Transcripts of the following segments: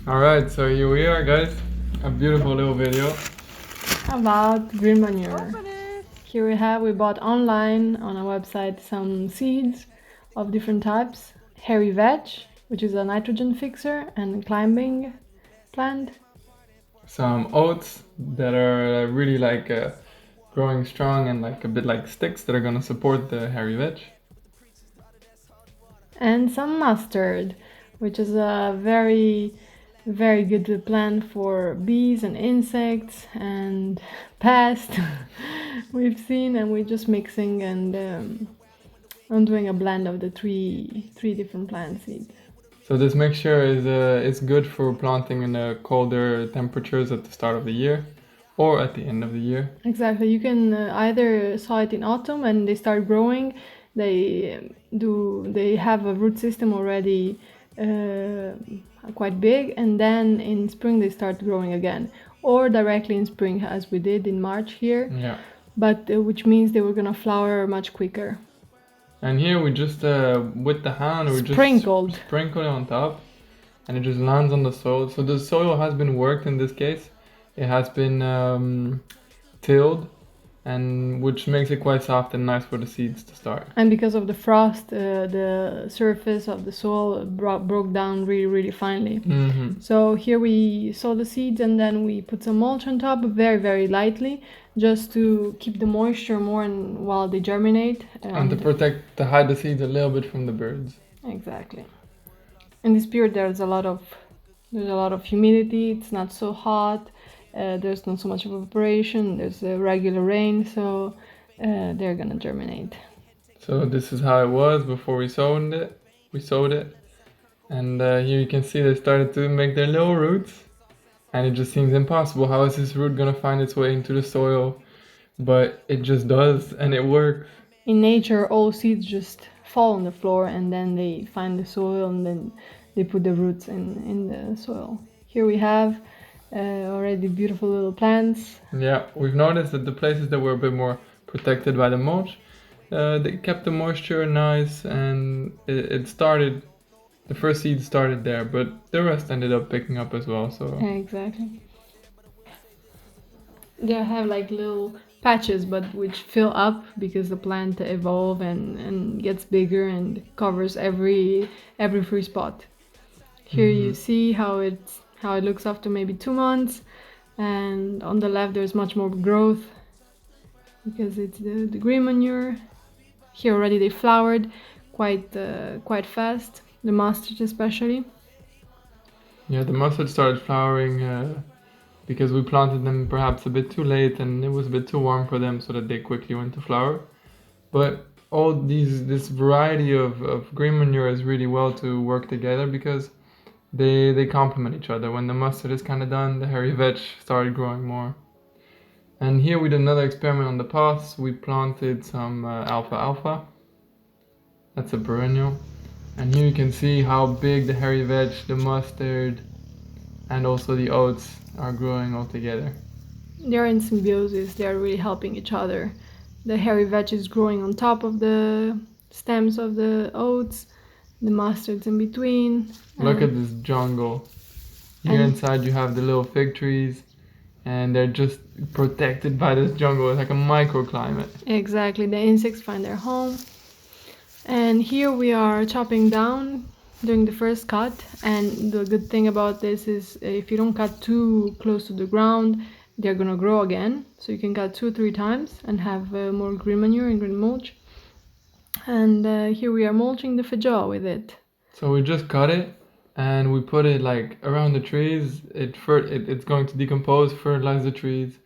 Alright, so here we are, guys. A beautiful little video. About green manure. Here we bought online on a website some seeds of different types. Hairy vetch, which is a nitrogen fixer and climbing plant. Some oats that are really growing strong and like a bit like sticks that are gonna support the hairy vetch. And some mustard, which is a very good plant for bees and insects and pests we've seen, and we're just mixing and I'm doing a blend of the three different plant seeds. So this mixture is good for planting in the colder temperatures at the start of the year or at the end of the year. Exactly. You can either sow it in autumn and they start growing. They have a root system already quite big, and then in spring they start growing again, or directly in spring as we did in March here. Yeah. But which means they were gonna flower much quicker. And here we just with the hand we Sprinkled. just sprinkle it on top, and it just lands on the soil. So the soil has been worked in this case. It has been tilled, and which makes it quite soft and nice for the seeds to start. And because of the frost, the surface of the soil broke down really finely. Mm-hmm. So here we sow the seeds and then we put some mulch on top, very lightly, just to keep the moisture more while they germinate. And to hide the seeds a little bit from the birds. Exactly. In this period there's a lot of humidity. It's not so hot. There's not so much evaporation. There's regular rain, so they're gonna germinate. So this is how it was before we sowed it, and here you can see they started to make their little roots, and it just seems impossible. How is this root gonna find its way into the soil? But it just does, and it works. In nature, all seeds just fall on the floor, and then they find the soil, and then they put the roots in the soil. Here we have already beautiful little plants. Yeah, we've noticed that the places that were a bit more protected by the mulch, they kept the moisture nice, and it started. The first seed started there, but the rest ended up picking up as well. So exactly, they have like little patches, but which fill up because the plant evolves and gets bigger and covers every free spot. Here you see how it looks after maybe 2 months, and on the left there's much more growth because it's the green manure. Here already they flowered quite fast, the mustard especially. Yeah, the mustard started flowering because we planted them perhaps a bit too late, and it was a bit too warm for them, so that they quickly went to flower. But all this variety of green manure is really well to work together because they complement each other. When the mustard is kind of done, the hairy vetch started growing more. And here we did another experiment on the pots. We planted some alfalfa. That's a perennial. And here you can see how big the hairy vetch, the mustard, and also the oats are growing all together. They're in symbiosis. They're really helping each other. The hairy vetch is growing on top of the stems of the oats. The mustard's in between. Look at this jungle. Here inside you have the little fig trees, and they're just protected by this jungle. It's like a microclimate. Exactly, the insects find their home. And here we are chopping down, doing the first cut. And the good thing about this is if you don't cut too close to the ground, they're gonna grow again. So you can cut 2-3 times and have more green manure and green mulch. And here we are mulching the feijoa with it. So we just cut it and we put it like around the trees. It's going to decompose, fertilize the trees,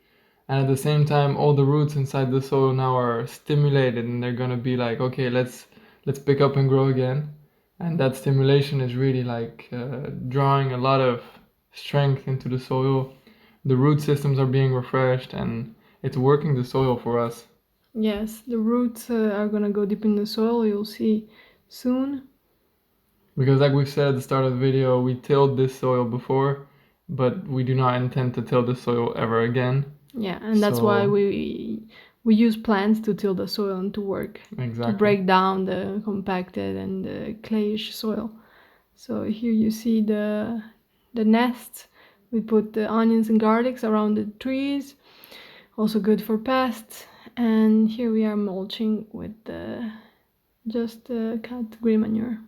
and at the same time all the roots inside the soil now are stimulated, and they're gonna be like, okay, let's pick up and grow again. And that stimulation is really drawing a lot of strength into the soil. The root systems are being refreshed, and it's working the soil for us. Yes, the roots are gonna go deep in the soil, you'll see soon. Because like we said at the start of the video, we tilled this soil before, but we do not intend to till the soil ever again. Yeah, and that's why we use plants to till the soil and to work. Exactly. To break down the compacted and the clayish soil. So here you see the the nests. We put the onions and garlics around the trees, also good for pests. And here we are mulching with just cut green manure.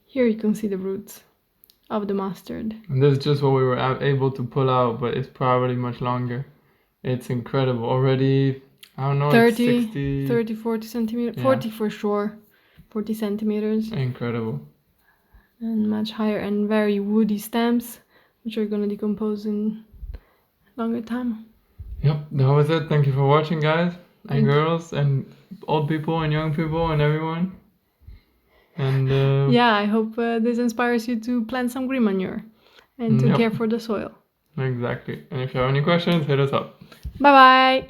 Here you can see the roots of the mustard. And this is just what we were able to pull out, but it's probably much longer. It's incredible. Already, I don't know, 30, it's 60... 30, 40 centimeters, Yeah. 40 for sure, 40 centimeters. Incredible. And much higher and very woody stems, which are going to decompose in longer time. Yep, that was it. Thank you for watching, guys and Thank you. girls and old people and young people and everyone. And Yeah, I hope this inspires you to plant some green manure and to Yep. care for the soil. Exactly. And if you have any questions, hit us up. Bye bye!